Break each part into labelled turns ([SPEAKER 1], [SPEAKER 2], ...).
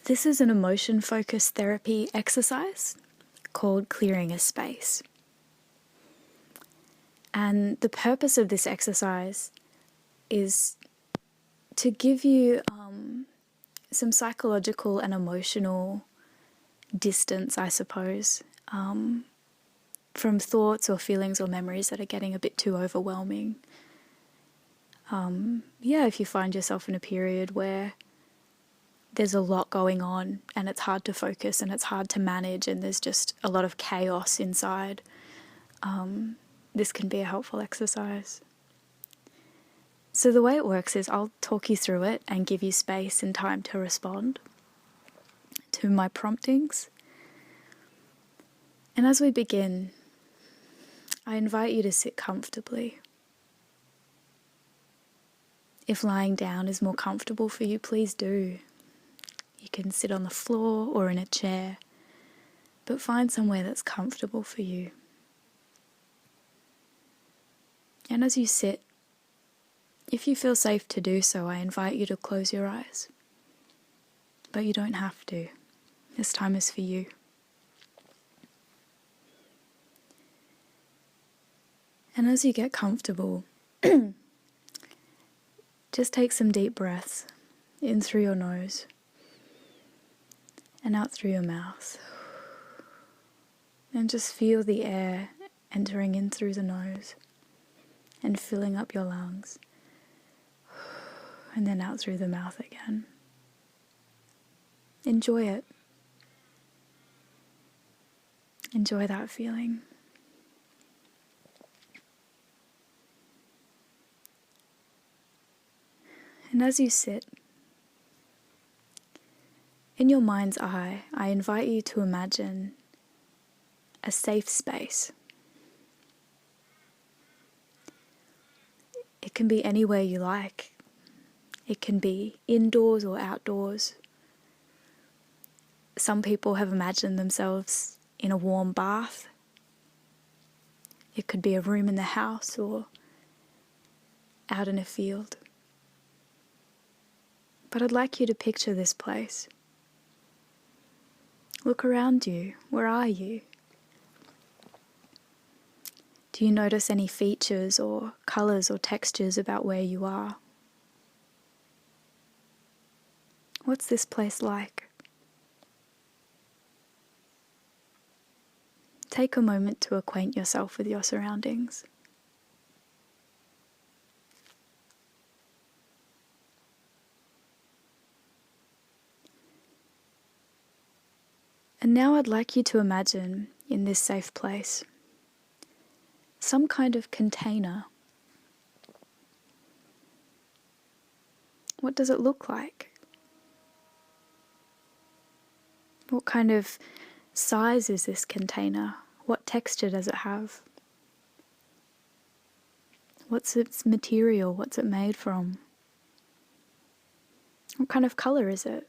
[SPEAKER 1] This is an emotion-focused therapy exercise called clearing a space. And the purpose of this exercise is to give you some psychological and emotional distance, I suppose, from thoughts or feelings or memories that are getting a bit too overwhelming. If you find yourself in a period where there's a lot going on and it's hard to focus and it's hard to manage and there's just a lot of chaos inside, this can be a helpful exercise. So the way it works is I'll talk you through it and give you space and time to respond to my promptings. And as we begin, I invite you to sit comfortably. If lying down is more comfortable for you, please do. You can sit on the floor or in a chair, but find somewhere that's comfortable for you. And as you sit, if you feel safe to do so, I invite you to close your eyes. But you don't have to. This time is for you. And as you get comfortable, just take some deep breaths in through your nose and out through your mouth. And just feel the air entering in through the nose and filling up your lungs. And then out through the mouth again. Enjoy it. Enjoy that feeling. And as you sit, in your mind's eye, I invite you to imagine a safe space. It can be anywhere you like. It can be indoors or outdoors. Some people have imagined themselves in a warm bath. It could be a room in the house or out in a field. But I'd like you to picture this place. Look around you. Where are you? Do you notice any features or colours or textures about where you are? What's this place like? Take a moment to acquaint yourself with your surroundings. And now I'd like you to imagine in this safe place some kind of container. What does it look like? What kind of size is this container? What texture does it have? What's its material? What's it made from? What kind of colour is it?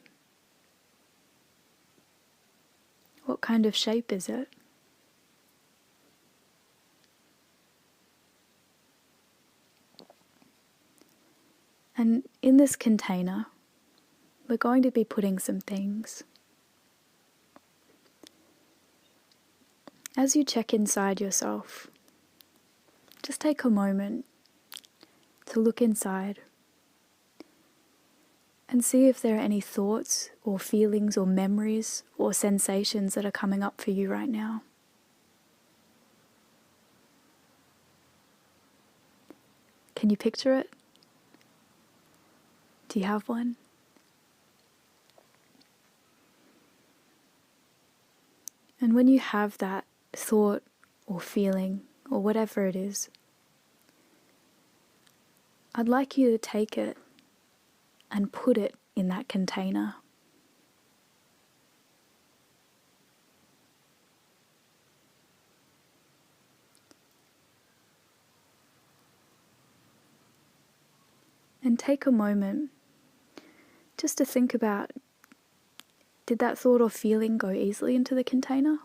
[SPEAKER 1] What kind of shape is it? And in this container, we're going to be putting some things. As you check inside yourself, just take a moment to look inside and see if there are any thoughts or feelings or memories or sensations that are coming up for you right now. Can you picture it? Do you have one? And when you have that thought or feeling or whatever it is, I'd like you to take it and put it in that container. And take a moment just to think about, did that thought or feeling go easily into the container?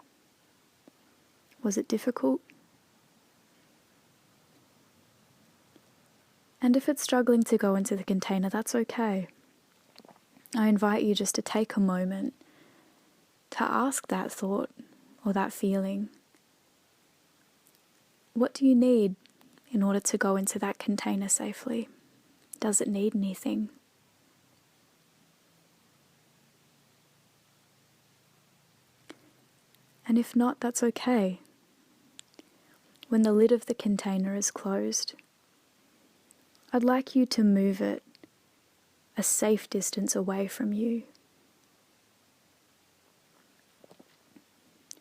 [SPEAKER 1] Was it difficult? And if it's struggling to go into the container, that's okay. I invite you just to take a moment to ask that thought or that feeling, what do you need in order to go into that container safely? Does it need anything? And if not, that's okay. When the lid of the container is closed, I'd like you to move it a safe distance away from you.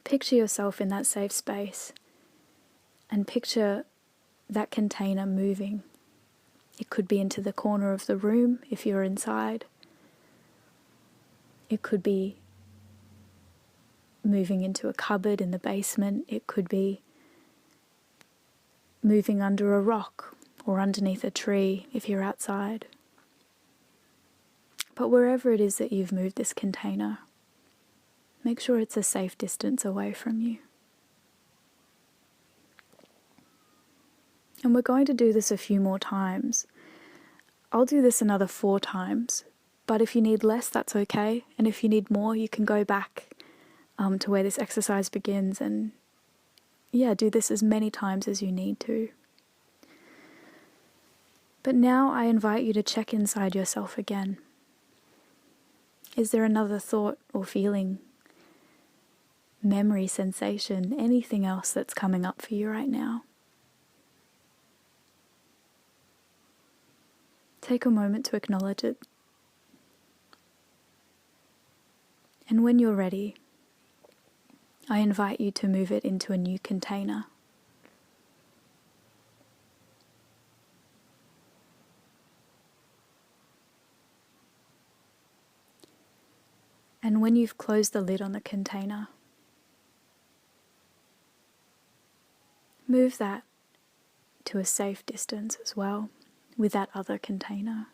[SPEAKER 1] Picture yourself in that safe space and picture that container moving. It could be into the corner of the room if you're inside. It could be moving into a cupboard in the basement. It could be moving under a rock or underneath a tree if you're outside. But wherever it is that you've moved this container, make sure it's a safe distance away from you. And we're going to do this a few more times. I'll do this another 4 times, but if you need less, that's okay. And if you need more, you can go back to where this exercise begins and do this as many times as you need to. But now I invite you to check inside yourself again. Is there another thought or feeling, memory, sensation, anything else that's coming up for you right now? Take a moment to acknowledge it. And when you're ready, I invite you to move it into a new container. And when you've closed the lid on the container, move that to a safe distance as well with that other container.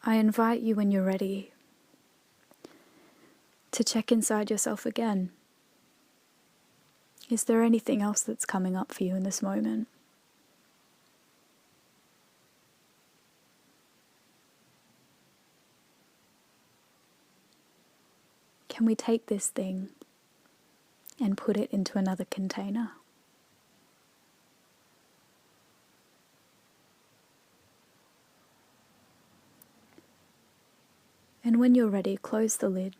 [SPEAKER 1] I invite you when you're ready to check inside yourself again. Is there anything else that's coming up for you in this moment? Can we take this thing and put it into another container? And when you're ready, close the lid.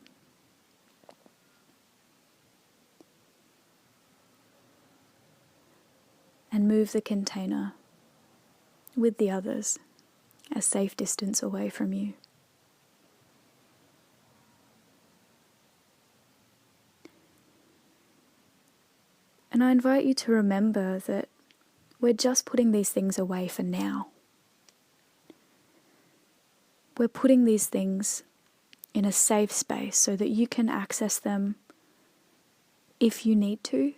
[SPEAKER 1] And move the container with the others a safe distance away from you. And I invite you to remember that we're just putting these things away for now. We're putting these things in a safe space so that you can access them if you need to,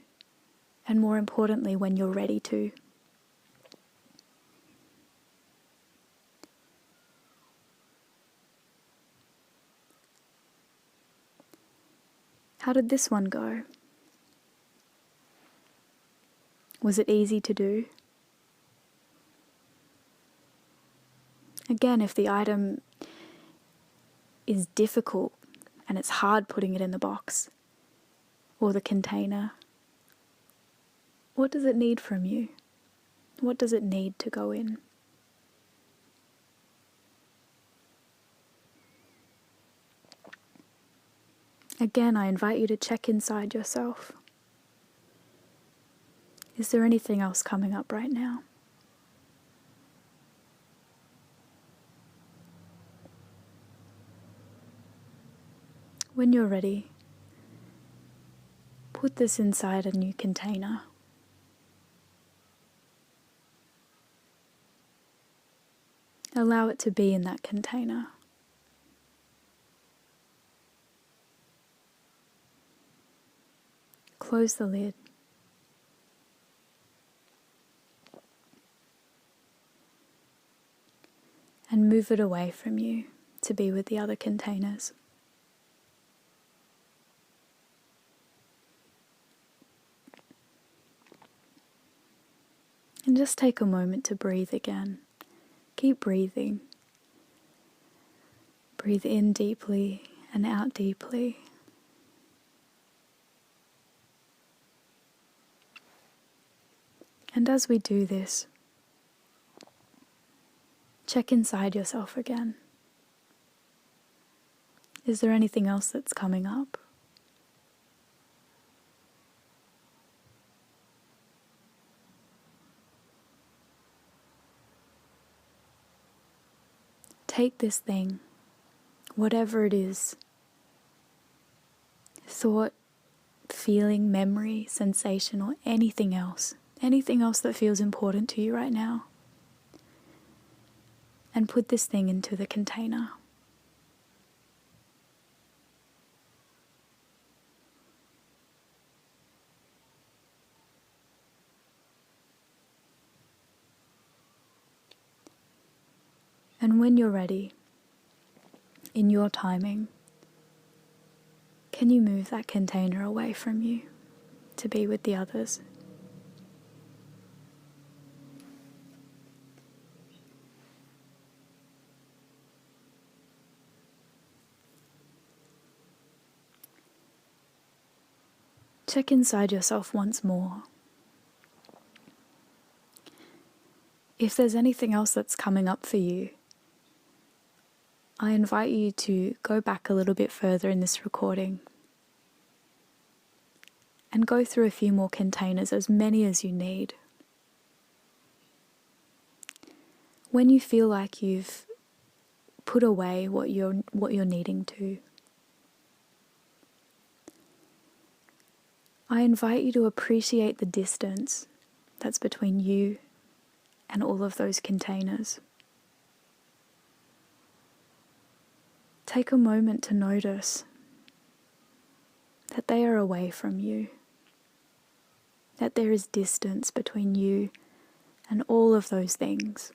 [SPEAKER 1] and more importantly, when you're ready to. How did this one go? Was it easy to do? Again, if the item is difficult and it's hard putting it in the box or the container, what does it need from you? What does it need to go in? Again, I invite you to check inside yourself. Is there anything else coming up right now? When you're ready, put this inside a new container. Allow it to be in that container. Close the lid. And move it away from you to be with the other containers. And just take a moment to breathe again. Keep breathing. Breathe in deeply and out deeply. And as we do this, check inside yourself again. Is there anything else that's coming up? Take this thing, whatever it is, thought, feeling, memory, sensation, or anything else that feels important to you right now, and put this thing into the container. And when you're ready, in your timing, can you move that container away from you to be with the others? Check inside yourself once more. If there's anything else that's coming up for you, I invite you to go back a little bit further in this recording and go through a few more containers, as many as you need. When you feel like you've put away what you're needing to, I invite you to appreciate the distance that's between you and all of those containers. Take a moment to notice that they are away from you, that there is distance between you and all of those things.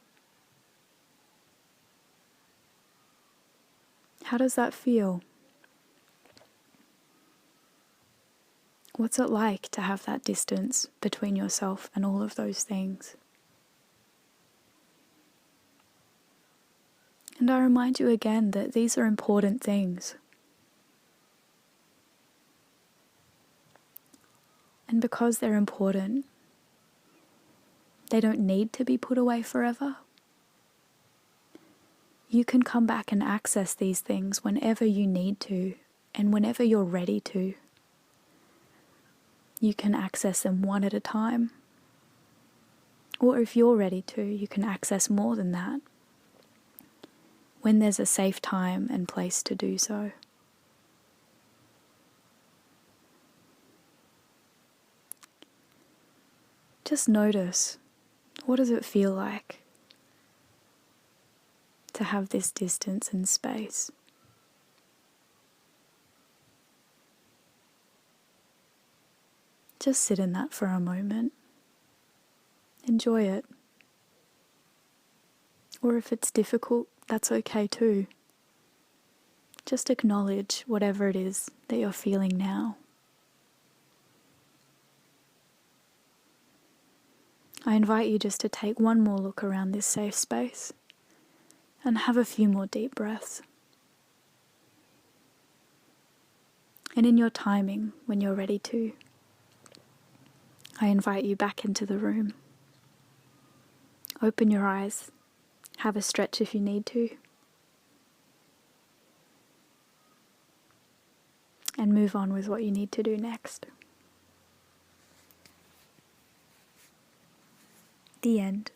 [SPEAKER 1] How does that feel? What's it like to have that distance between yourself and all of those things? And I remind you again that these are important things. And because they're important, they don't need to be put away forever. You can come back and access these things whenever you need to and whenever you're ready to. You can access them one at a time. Or if you're ready to, you can access more than that when there's a safe time and place to do so. Just notice, what does it feel like to have this distance and space? Just sit in that for a moment. Enjoy it. Or if it's difficult, that's okay too. Just acknowledge whatever it is that you're feeling now. I invite you just to take one more look around this safe space and have a few more deep breaths. And in your timing, when you're ready to, I invite you back into the room. Open your eyes, have a stretch if you need to, and move on with what you need to do next. The end.